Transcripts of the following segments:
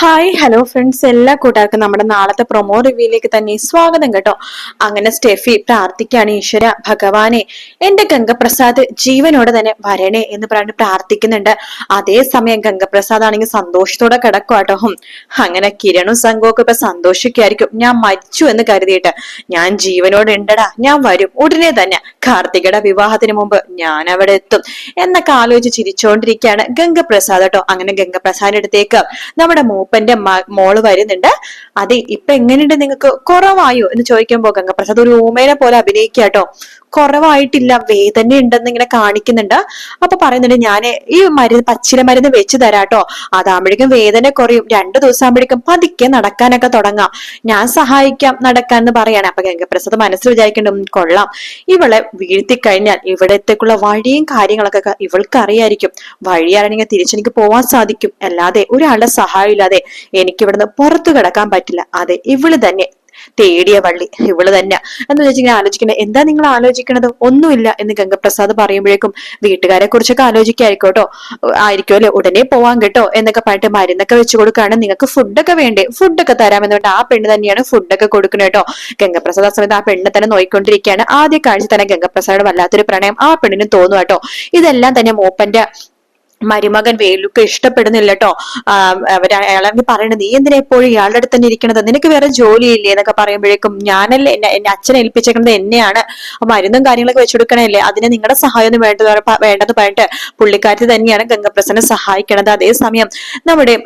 Hi hello friends, എല്ലാ കൂട്ടുകാർക്കും നമ്മുടെ നാളത്തെ പ്രൊമോ റിവ്യൂയിലേക്ക് തന്നെ സ്വാഗതം കേട്ടോ. അങ്ങനെ സ്റ്റെഫി പ്രാർത്ഥിക്കാണ്, ഈശ്വര ഭഗവാനെ എന്റെ ഗംഗപ്രസാദ് ജീവനോടെ തന്നെ വരണേ എന്ന് പറഞ്ഞ് പ്രാർത്ഥിക്കുന്നുണ്ട്. അതേസമയം ഗംഗപ്രസാദ് ആണെങ്കിൽ സന്തോഷത്തോടെ കിടക്കുക കേട്ടോ. അങ്ങനെ കിരണും സംഘവും ഒക്കെ ഇപ്പൊ സന്തോഷിക്കായിരിക്കും. ഞാൻ മരിച്ചു എന്ന് കരുതിയിട്ട് ഞാൻ ജീവനോടെ ഉണ്ടടാ, ഞാൻ വരും ഉടനെ തന്നെ, കാർത്തികയുടെ വിവാഹത്തിന് മുമ്പ് ഞാൻ അവിടെ എത്തും എന്നൊക്കെ ആലോചിച്ച് ചിരിച്ചുകൊണ്ടിരിക്കുകയാണ് ഗംഗപ്രസാദ് കേട്ടോ. അങ്ങനെ ഗംഗപ്രസാദിന്റെ അടുത്തേക്ക് നമ്മുടെ മൂപ്പന്റെ മോള് വരുന്നുണ്ട്. അതെ, ഇപ്പൊ എങ്ങനെയുണ്ട്, നിങ്ങൾക്ക് കുറവായോ എന്ന് ചോദിക്കുമ്പോ ഗംഗപ്രസാദ് ഒരു ഊമേനെ പോലെ അഭിനയിക്കാട്ടോ. കുറവായിട്ടില്ല, വേദന ഉണ്ടെന്ന് ഇങ്ങനെ കാണിക്കുന്നുണ്ട്. അപ്പൊ പറയുന്നുണ്ട്, ഞാൻ ഈ മരുന്ന് പച്ചില മരുന്ന് വെച്ച് തരാട്ടോ, അതാകുമ്പോഴേക്കും വേദന കുറയും, 2 ദിവസം ആകുമ്പോഴേക്കും പതുക്കെ നടക്കാനൊക്കെ തുടങ്ങാം, ഞാൻ സഹായിക്കാം നടക്കാൻ എന്ന് പറയാണ്. അപ്പൊ ഗംഗപ്രസാദ് മനസ്സിൽ വിചാരിക്കണ്ടും, കൊള്ളാം, ഇവളെ വീഴ്ത്തി കഴിഞ്ഞാൽ ഇവിടത്തേക്കുള്ള വഴിയും കാര്യങ്ങളൊക്കെ ഇവൾക്ക് അറിയായിരിക്കും. വഴിയാണെങ്കിൽ തിരിച്ചെനിക്ക് പോവാൻ സാധിക്കും, അല്ലാതെ ഒരാളുടെ സഹായം ഇല്ലാതെ എനിക്ക് ഇവിടുന്ന് പുറത്തു കിടക്കാൻ പറ്റില്ല. അതെ, ഇവള് തന്നെ തേടിയ വള്ളി, ഇവള് തന്നെ എന്ന് വെച്ചിങ്ങനെ ആലോചിക്കണേ. എന്താ നിങ്ങൾ ആലോചിക്കണത്? ഒന്നുമില്ല എന്ന് ഗംഗപ്രസാദ് പറയുമ്പോഴേക്കും വീട്ടുകാരെ കുറിച്ചൊക്കെ ആലോചിക്കായിരിക്കോട്ടോ, ആയിരിക്കുമല്ലോ, ഉടനെ പോവാൻ കേട്ടോ എന്നൊക്കെ പറഞ്ഞിട്ട് മരുന്നൊക്കെ വെച്ച് കൊടുക്കുകയാണ്. നിങ്ങൾക്ക് ഫുഡൊക്കെ വേണ്ടേ? ഫുഡൊക്കെ തരാമെന്ന് പറഞ്ഞിട്ട് ആ പെണ്ണ് തന്നെയാണ് ഫുഡൊക്കെ കൊടുക്കുന്നത് കേട്ടോ. ഗംഗപ്രസാദ് ആ സമയത്ത് ആ പെണ്ണിനെ തന്നെ നോയിക്കൊണ്ടിരിക്കുകയാണ്. ആദ്യ കാഴ്ച തന്നെ ഗംഗപ്രസാദ് വല്ലാത്തൊരു പ്രണയം ആ പെണ്ണിന് തോന്നുക കേട്ടോ. ഇതെല്ലാം തന്നെ മൂപ്പന്റെ മരുമകൻ വേലുക്ക് ഇഷ്ടപ്പെടുന്നില്ല കേട്ടോ. അയാളെ പറയണത്, നീ എന്തിനാ എപ്പോഴും ഇയാളുടെ അടുത്ത് തന്നെ ഇരിക്കണത്, നിനക്ക് വേറെ ജോലിയില്ലേ എന്നൊക്കെ പറയുമ്പോഴേക്കും, ഞാനല്ലേ എന്റെ അച്ഛനെ ഏൽപ്പിച്ചേക്കുന്നത് എന്നെയാണ്, മരുന്നും കാര്യങ്ങളൊക്കെ വെച്ചുകൊടുക്കണല്ലേ, അതിന് നിങ്ങളുടെ സഹായം ഒന്നും വേണ്ടെന്ന് പറഞ്ഞിട്ട് പുള്ളിക്കാരി തന്നെയാണ് ഗംഗപ്രസാദിനെ സഹായിക്കണത്. അതേസമയം നമ്മുടെ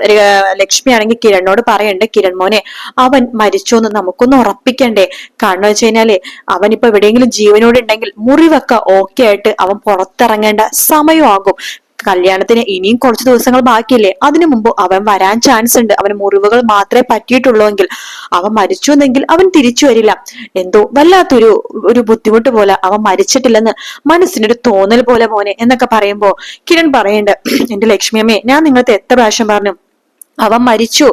ലക്ഷ്മി ആണെങ്കിൽ കിരണിനോട് പറയണ്ടേ, കിരൺ മോനെ, അവൻ മരിച്ചോന്ന് നമുക്കൊന്ന് ഉറപ്പിക്കണ്ടേ, കാരണം വെച്ച് കഴിഞ്ഞാല് അവൻ ഇപ്പൊ എവിടെയെങ്കിലും ജീവനോട് ഉണ്ടെങ്കിൽ മുറിവൊക്കെ ഓക്കെ ആയിട്ട് അവൻ പുറത്തിറങ്ങേണ്ട സമയമാകും. കല്യാണത്തിന് ഇനിയും കുറച്ച് ദിവസങ്ങൾ ബാക്കിയല്ലേ, അതിനു മുമ്പ് അവൻ വരാൻ ചാൻസ് ഉണ്ട്. അവന് മുറിവുകൾ മാത്രമേ പറ്റിയിട്ടുള്ളൂ എങ്കിൽ, അവൻ മരിച്ചു എന്നെങ്കിൽ അവൻ തിരിച്ചു വരില്ല. എന്തോ വല്ലാത്തൊരു ബുദ്ധിമുട്ട് പോലെ, അവൻ മരിച്ചിട്ടില്ലെന്ന് മനസ്സിനൊരു തോന്നൽ പോലെ മോനെ എന്നൊക്കെ പറയുമ്പോ കിരൺ പറയണ്ട്, എന്റെ ലക്ഷ്മിയമ്മേ, ഞാൻ നിങ്ങൾക്ക് എത്ര പ്രാവശ്യം പറഞ്ഞു അവൻ മരിച്ചു,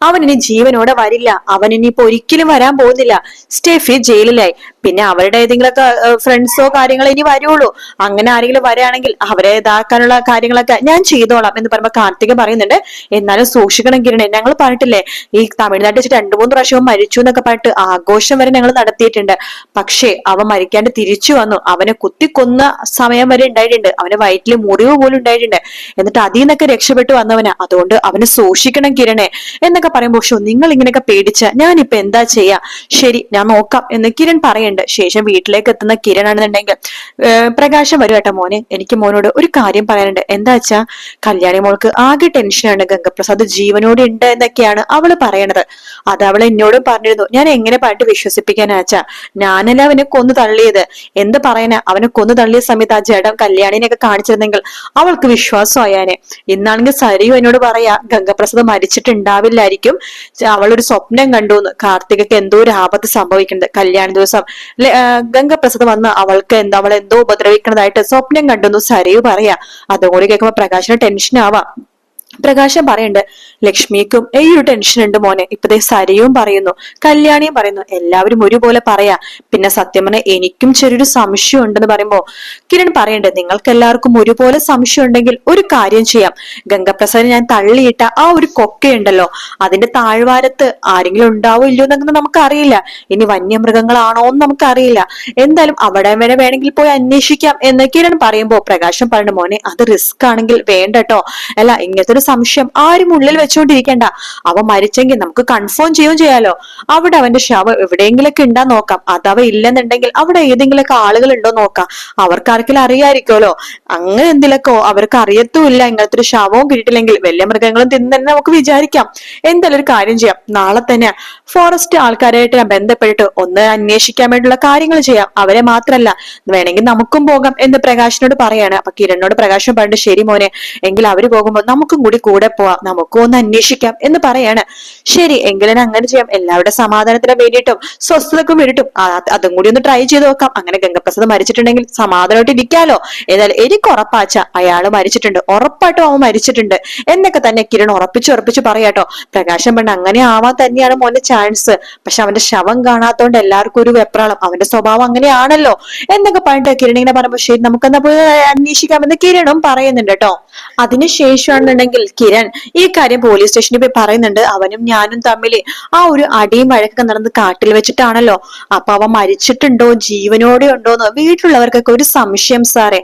അവൻ ഇനി ജീവനോടെ വരില്ല, അവൻ ഇനിയിപ്പോ ഒരിക്കലും വരാൻ പോകുന്നില്ല. സ്റ്റെഫി ജയിലിലായി, പിന്നെ അവരുടെ ഏതെങ്കിലുമൊക്കെ ഫ്രണ്ട്സോ കാര്യങ്ങളോ ഇനി വരുള്ളൂ. അങ്ങനെ ആരെങ്കിലും വരികയാണെങ്കിൽ അവരെ ഇതാക്കാനുള്ള കാര്യങ്ങളൊക്കെ ഞാൻ ചെയ്തോളാം എന്ന് പറയുമ്പോ കാർത്തിക പറയുന്നുണ്ട്, എന്നാലും സൂക്ഷിക്കണം കിരണേ, ഞങ്ങൾ പറഞ്ഞിട്ടില്ലേ ഈ തമിഴ്നാട്ടിൽ വെച്ച് 2-3 പ്രാവശ്യവും മരിച്ചു എന്നൊക്കെ പറഞ്ഞിട്ട് ആഘോഷം വരെ ഞങ്ങൾ നടത്തിയിട്ടുണ്ട്. പക്ഷേ അവൻ മരിക്കാണ്ട് തിരിച്ചു വന്നു, അവനെ കുത്തിക്കൊന്ന സമയം വരെ ഉണ്ടായിട്ടുണ്ട്, അവന് വയറ്റില് മുറിവ് പോലും ഉണ്ടായിട്ടുണ്ട്, എന്നിട്ട് അതിൽ നിന്നൊക്കെ രക്ഷപ്പെട്ടു വന്നവനാ, അതുകൊണ്ട് അവനെ സൂക്ഷിക്കണം കിരണേ എന്നൊക്കെ പറയുമ്പോ, ഷോ നിങ്ങൾ ഇങ്ങനെയൊക്കെ പേടിച്ച ഞാനിപ്പോ എന്താ ചെയ്യാ, ശരി ഞാൻ നോക്കാം എന്ന് കിരൺ പറയുന്നുണ്ട്. ശേഷം വീട്ടിലേക്ക് എത്തുന്ന കിരൺ ആണെന്നുണ്ടെങ്കിൽ പ്രകാശം വരും, കേട്ടോ മോനെ, എനിക്ക് മോനോട് ഒരു കാര്യം പറയാനുണ്ട്. എന്താ വെച്ചാ, കല്യാണി മോൾക്ക് ആകെ ടെൻഷനാണ്, ഗംഗപ്രസാദ് ജീവനോട് ഉണ്ട് എന്നൊക്കെയാണ് അവള് പറയണത്. അത് അവൾ എന്നോടും പറഞ്ഞിരുന്നു, ഞാൻ എങ്ങനെ പറഞ്ഞിട്ട് വിശ്വസിപ്പിക്കാനാച്ചാ, ഞാനല്ല അവനെ കൊന്നു തള്ളിയത്, എന്ത് പറയാനാ, അവനെ കൊന്നു തള്ളിയ സമയത്ത് ആ ജഡം കല്യാണിനെയൊക്കെ കാണിച്ചിരുന്നെങ്കിൽ അവൾക്ക് വിശ്വാസമായാനെ. ഇന്നാണെങ്കിൽ സരിയു എന്നോട് പറയാ, ഗംഗപ്രസാദ് മരിച്ചിട്ടുണ്ടാവില്ലായിരിക്കും, അവളൊരു സ്വപ്നം കണ്ടുന്ന്, കാർത്തികക്ക് എന്തോ ഒരു ആപത്ത് സംഭവിക്കുന്നത്, കല്യാണ ദിവസം ഗംഗപ്രസാദ് വന്ന് അവളെന്തോ ഉപദ്രവിക്കുന്നതായിട്ട് സ്വപ്നം കണ്ടെന്നു സരയു പറയാ. അതുകൂടി കേൾക്കുമ്പോ പ്രകാശിന് ടെൻഷൻ ആവാം. പ്രകാശം പറയുന്നുണ്ട്, ലക്ഷ്മിക്കും ഈ ഒരു ടെൻഷൻ ഉണ്ട് മോനെ. ഇപ്പതേ സരയും പറയുന്നു, കല്യാണിയും പറയുന്നു, എല്ലാവരും ഒരുപോലെ പറയാ. പിന്നെ സത്യം പറഞ്ഞ എനിക്കും ചെറിയൊരു സംശയം ഉണ്ടെന്ന് പറയുമ്പോ കിരൺ പറയുന്നുണ്ട്, നിങ്ങൾക്ക് എല്ലാവർക്കും ഒരുപോലെ സംശയം ഉണ്ടെങ്കിൽ ഒരു കാര്യം ചെയ്യാം, ഗംഗപ്രസാദ് ഞാൻ തള്ളിയിട്ട ആ ഒരു കൊക്കയുണ്ടല്ലോ, അതിന്റെ താഴ്വാരത്ത് ആരെങ്കിലും ഉണ്ടാവോ ഇല്ലയോ എന്നൊന്നും നമുക്ക് അറിയില്ല, ഇനി വന്യമൃഗങ്ങളാണോ എന്ന് നമുക്ക് അറിയില്ല, എന്തായാലും അവിടെ വരെ വേണമെങ്കിൽ പോയി അന്വേഷിക്കാം എന്ന് കിരൺ പറയുമ്പോ പ്രകാശം പറഞ്ഞു, മോനെ അത് റിസ്ക് ആണെങ്കിൽ വേണ്ടട്ടോ, അല്ല ഇങ്ങനത്തെ ഒരു സംശയം ആരും ഉള്ളിൽ വെച്ചുകൊണ്ടിരിക്കേണ്ട, അവൻ മരിച്ചെങ്കിൽ നമുക്ക് കൺഫേം ചെയ്യുകയും ചെയ്യാലോ, അവിടെ അവന്റെ ശവം എവിടെയെങ്കിലൊക്കെ ഉണ്ടാ നോക്കാം, അതവ ഇല്ലെന്നുണ്ടെങ്കിൽ അവിടെ ഏതെങ്കിലുമൊക്കെ ആളുകൾ ഉണ്ടോ നോക്കാം, അവർക്ക് ആർക്കെങ്കിലും അറിയായിരിക്കുമല്ലോ, അങ്ങനെ എന്തിലൊക്കെ അവർക്ക് അറിയത്തുമില്ല, ഇങ്ങനത്തെ ഒരു ശവവും കിട്ടിയിട്ടില്ലെങ്കിൽ വലിയ മൃഗങ്ങളും തിന്നെ നമുക്ക് വിചാരിക്കാം. എന്തായാലും ഒരു കാര്യം ചെയ്യാം, നാളെ തന്നെ ഫോറസ്റ്റ് ആൾക്കാരായിട്ട് ഞാൻ ബന്ധപ്പെട്ടിട്ട് ഒന്ന് അന്വേഷിക്കാൻ വേണ്ടിയുള്ള കാര്യങ്ങൾ ചെയ്യാം, അവരെ മാത്രല്ല വേണമെങ്കിൽ നമുക്കും പോകാം എന്ന് പ്രകാശിനോട് പറയാണ്. അപ്പൊ കിരണിനോട് പ്രകാശം പറഞ്ഞിട്ട്, ശരി മോനെ, എങ്കിൽ അവര് പോകുമ്പോൾ നമുക്കും കൂടെ പോവാം, നമുക്കും ഒന്ന് അന്വേഷിക്കാം എന്ന് പറയാണ്. ശരി എങ്കിലും അങ്ങനെ ചെയ്യാം, എല്ലാവരുടെ സമാധാനത്തിന് വേണ്ടിയിട്ടും സ്വസ്ഥതക്കും വേണ്ടിയിട്ടും അതും കൂടി ഒന്ന് ട്രൈ ചെയ്ത് നോക്കാം. അങ്ങനെ ഗംഗപ്രസാദ് മരിച്ചിട്ടുണ്ടെങ്കിൽ സമാധാനമായിട്ട് ഇരിക്കാലോ, ഏതായാലും എനിക്ക് ഉറപ്പാച്ച അയാള് മരിച്ചിട്ടുണ്ട്, ഉറപ്പായിട്ടും അവൻ മരിച്ചിട്ടുണ്ട് എന്നൊക്കെ തന്നെ കിരൺ ഉറപ്പിച്ചു പറയാട്ടോ. പ്രകാശം പെണ്ണ് അങ്ങനെ ആവാൻ തന്നെയാണ് മോന്റെ ചാൻസ്, പക്ഷെ അവന്റെ ശവം കാണാത്തോണ്ട് എല്ലാവർക്കും ഒരു വെപ്രാളം, അവന്റെ സ്വഭാവം അങ്ങനെയാണല്ലോ എന്നൊക്കെ പറഞ്ഞിട്ട് കിരൺ ഇങ്ങനെ പറയുമ്പോ, ശരി നമുക്കെന്നാ പോയി അന്വേഷിക്കാമെന്ന് കിരണും പറയുന്നുണ്ട് കേട്ടോ. അതിനുശേഷമാണെന്നുണ്ടെങ്കിൽ കിരൺ ഈ കാര്യം പോലീസ് സ്റ്റേഷനിൽ പോയി പറയുന്നുണ്ട്. അവനും ഞാനും തമ്മില് ആ ഒരു അടിയും വഴക്കൊക്കെ നടന്ന് കാട്ടിൽ വെച്ചിട്ടാണല്ലോ. അപ്പൊ അവൻ മരിച്ചിട്ടുണ്ടോ ജീവനോടെ ഉണ്ടോന്ന് വീട്ടിലുള്ളവർക്കൊക്കെ ഒരു സംശയം സാറേ.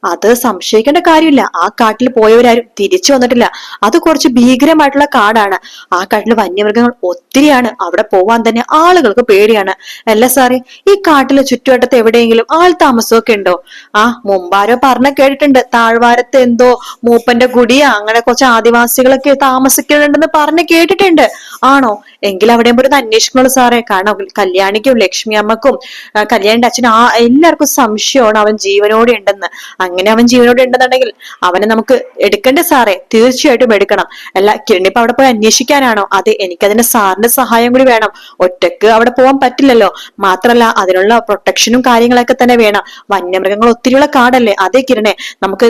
അത് സംശയിക്കേണ്ട കാര്യമില്ല. ആ കാട്ടിൽ പോയവരാരും തിരിച്ചു വന്നിട്ടില്ല. അത് കുറച്ച് ഭീകരമായിട്ടുള്ള കാടാണ്. ആ കാട്ടിൽ വന്യമൃഗങ്ങൾ ഒത്തിരിയാണ്. അവിടെ പോവാൻ തന്നെ ആളുകൾക്ക് പേടിയാണ്. അല്ല സാറേ, ഈ കാട്ടിലെ ചുറ്റുവട്ടത്ത് എവിടെയെങ്കിലും ആൾ താമസമൊക്കെ ഉണ്ടോ? ആ മുമ്പാരോ പറഞ്ഞ കേട്ടിട്ടുണ്ട്, താഴ്വാരത്ത് എന്തോ മൂപ്പന്റെ കുടിയാ അങ്ങനെ കുറച്ച് ആദിവാസികളൊക്കെ താമസിക്കുന്നുണ്ടെന്ന് പറഞ്ഞ് കേട്ടിട്ടുണ്ട്. ആണോ? എങ്കിൽ അവിടെ പോയി ഒന്ന് അന്വേഷിക്കണല്ലോ സാറേ. കാരണം കല്യാണിക്കും ലക്ഷ്മി അമ്മക്കും കല്യാണിന്റെ അച്ഛനും എല്ലാവർക്കും സംശയമാണ് അവൻ ജീവനോടെ ഉണ്ടെന്ന്. അങ്ങനെ അവൻ ജീവനോടെ ഉണ്ടെന്നുണ്ടെങ്കിൽ അവനെ നമുക്ക് എടുക്കണ്ടേ സാറേ? തീർച്ചയായിട്ടും എടുക്കണം. അല്ല കിരണിപ്പോ അവിടെ പോയി അന്വേഷിക്കാനാണോ? അതെ, എനിക്കതിന്റെ സാറിന്റെ സഹായം കൂടി വേണം. ഒറ്റക്ക് അവിടെ പോകാൻ പറ്റില്ലല്ലോ. മാത്രല്ല അതിനുള്ള പ്രൊട്ടക്ഷനും കാര്യങ്ങളൊക്കെ തന്നെ വേണം. വന്യമൃഗങ്ങൾ ഒത്തിരിയുള്ള കാടല്ലേ. അതേ കിരണേ, നമുക്ക്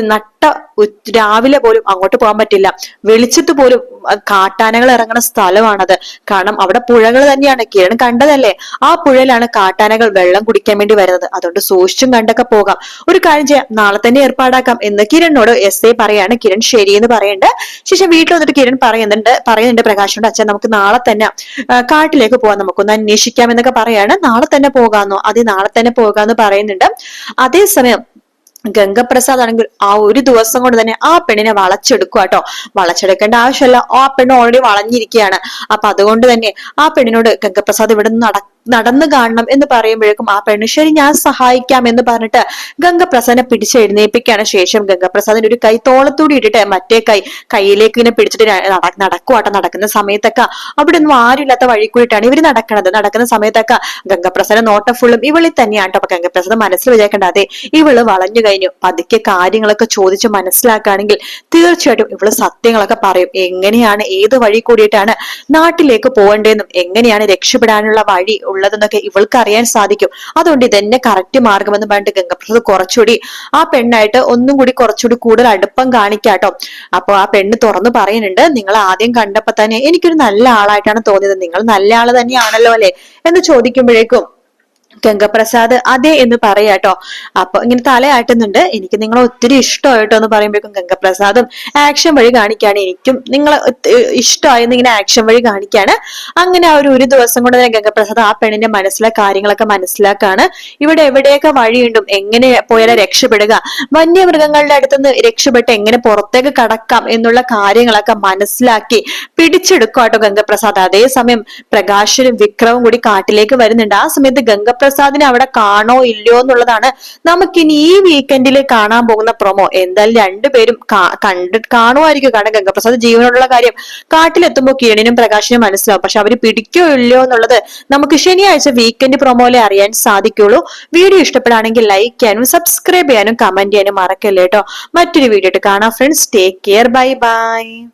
രാവിലെ പോലും അങ്ങോട്ട് പോകാൻ പറ്റില്ല. വെളിച്ചത്ത് പോലും കാട്ടാനകൾ ഇറങ്ങുന്ന സ്ഥലമാണത്. കാരണം അവിടെ പുഴകൾ തന്നെയാണ്. കിരൺ കണ്ടതല്ലേ, ആ പുഴയിലാണ് കാട്ടാനകൾ വെള്ളം കുടിക്കാൻ വേണ്ടി വരുന്നത്. അതുകൊണ്ട് സൂക്ഷിച്ചും കണ്ടൊക്കെ പോകാം. ഒരു കാര്യം ചെയ്യാം, നാളെ തന്നെ ഏർപ്പാടാക്കാം എന്ന് കിരണിനോട് എസ് ഐ പറയാണ്. കിരൺ ശരിയെന്ന് പറയുന്നുണ്ട്. ശേഷം വീട്ടിൽ വന്നിട്ട് കിരൺ പറയുന്നുണ്ട് പ്രകാശിനോട്, അച്ഛൻ നമുക്ക് നാളെ തന്നെ കാട്ടിലേക്ക് പോകാം, നമുക്കൊന്ന് അന്വേഷിക്കാം എന്നൊക്കെ പറയാണ്. നാളെ തന്നെ പോകാന്നോ? അതെ, നാളെ തന്നെ പോകാന്ന് പറയുന്നുണ്ട്. അതേസമയം ഗംഗപ്രസാദ് ആണെങ്കിൽ ആ ഒരു ദിവസം കൊണ്ട് തന്നെ ആ പെണ്ണിനെ വളച്ചെടുക്കുക കേട്ടോ. വളച്ചെടുക്കേണ്ട ആവശ്യമല്ല, ആ പെണ്ണ് ഓൾറെഡി വളഞ്ഞിരിക്കുകയാണ്. അപ്പൊ അതുകൊണ്ട് തന്നെ ആ പെണ്ണിനോട് ഗംഗപ്രസാദ് ഇവിടെ നിന്ന് നടന്നു കാണണം എന്ന് പറയുമ്പോഴേക്കും ആ പെണ്ണ് ശരി ഞാൻ സഹായിക്കാം എന്ന് പറഞ്ഞിട്ട് ഗംഗപ്രസാദിനെ പിടിച്ചെഴുന്നേൽപ്പിക്കുകയാണ്. ശേഷം ഗംഗപ്രസാദിന്റെ ഒരു കൈ തോളത്തൂടി ഇട്ടിട്ട് മറ്റേ കൈയിലേക്ക് ഇങ്ങനെ പിടിച്ചിട്ട് നടക്കുവാട്ടോ. നടക്കുന്ന സമയത്തൊക്കെ അവിടെ ഒന്നും ആരുമില്ലാത്ത വഴി കൂടിയിട്ടാണ് ഇവര് നടക്കുന്നത്. നടക്കുന്ന സമയത്തൊക്കെ ഗംഗപ്രസാദിന്റെ നോട്ടം ഫുള്ളും ഇവളിൽ തന്നെയാണ്. അപ്പൊ ഗംഗപ്രസാദ് മനസ്സിൽ വിചാരിക്കേണ്ട, അതെ ഇവള് വളഞ്ഞു കഴിഞ്ഞു. പതുക്കെ കാര്യങ്ങളൊക്കെ ചോദിച്ച് മനസ്സിലാക്കുകയാണെങ്കിൽ തീർച്ചയായിട്ടും ഇവള് സത്യങ്ങളൊക്കെ പറയും. എങ്ങനെയാണ് ഏത് വഴി കൂടിയിട്ടാണ് നാട്ടിലേക്ക് പോകേണ്ടതെന്നും എങ്ങനെയാണ് രക്ഷപ്പെടാനുള്ള വഴി ഉള്ളതെന്നൊക്കെ ഇവൾക്ക് അറിയാൻ സാധിക്കും. അതുകൊണ്ട് ഇതെന്നെ കറക്റ്റ് മാർഗമെന്ന് പറഞ്ഞിട്ട് ഗംഗപ്രസാദ് കുറച്ചുകൂടി ആ പെണ്ണായിട്ട് ഒന്നും കൂടി കുറച്ചുകൂടി കൂടുതൽ അടുപ്പം കാണിക്കാട്ടോ. അപ്പൊ ആ പെണ്ണ് തുറന്നു പറയുന്നുണ്ട്, നിങ്ങൾ ആദ്യം കണ്ടപ്പോ തന്നെ എനിക്കൊരു നല്ല ആളായിട്ടാണ് തോന്നിയത്. നിങ്ങൾ നല്ല ആള് തന്നെയാണല്ലോ അല്ലെ എന്ന് ചോദിക്കുമ്പോഴേക്കും ഗംഗപ്രസാദ് അതെ എന്ന് പറയാട്ടോ. അപ്പൊ ഇങ്ങനെ തലയാട്ടുന്നുണ്ട്. എനിക്ക് നിങ്ങളെ ഒത്തിരി ഇഷ്ടമായിട്ടോ എന്ന് പറയുമ്പോഴേക്കും ഗംഗപ്രസാദും ആക്ഷൻ വഴി കാണിക്കാണ്. എനിക്കും നിങ്ങളെ ഇഷ്ടമായെന്ന് ഇങ്ങനെ ആക്ഷൻ വഴി കാണിക്കാണ്. അങ്ങനെ ആ ഒരു ദിവസം കൊണ്ട് തന്നെ ഗംഗപ്രസാദ് ആ പെണ്ണിന്റെ മനസ്സിലെ കാര്യങ്ങളൊക്കെ മനസ്സിലാക്കാണ്. ഇവിടെ എവിടെയൊക്കെ വഴിയുണ്ടും, എങ്ങനെ പോയാലും രക്ഷപ്പെടുക, വന്യമൃഗങ്ങളുടെ അടുത്തുനിന്ന് രക്ഷപ്പെട്ട് എങ്ങനെ പുറത്തേക്ക് കടക്കാം എന്നുള്ള കാര്യങ്ങളൊക്കെ മനസ്സിലാക്കി പിടിച്ചെടുക്കുവാട്ടോ ഗംഗപ്രസാദ്. അതേസമയം പ്രകാശനും വിക്രവും കൂടി കാട്ടിലേക്ക് വരുന്നുണ്ട്. ആ സമയത്ത് ഗംഗപ്രസാദിനെ അവിടെ കാണോ ഇല്ലയോ എന്നുള്ളതാണ് നമുക്കിനി ഈ വീക്കെൻഡിൽ കാണാൻ പോകുന്ന പ്രൊമോ. എന്തായാലും രണ്ടുപേരും കാണുമായിരിക്കും. കാരണം ഗംഗപ്രസാദ് ജീവനോടുള്ള കാര്യം കാട്ടിലെത്തുമ്പോൾ കിരണിനും പ്രകാശിനും മനസ്സിലാവും. പക്ഷെ അവര് പിടിക്കോ ഇല്ലയോ എന്നുള്ളത് നമുക്ക് ശനിയാഴ്ച വീക്കെൻഡ് പ്രൊമോയിലെ അറിയാൻ സാധിക്കുള്ളൂ. വീഡിയോ ഇഷ്ടപ്പെടുകയാണെങ്കിൽ ലൈക്ക് ചെയ്യാനും സബ്സ്ക്രൈബ് ചെയ്യാനും കമന്റ് ചെയ്യാനും മറക്കല്ലേ കേട്ടോ. മറ്റൊരു വീഡിയോ ആയിട്ട് കാണാം friends. Take care. Bye bye.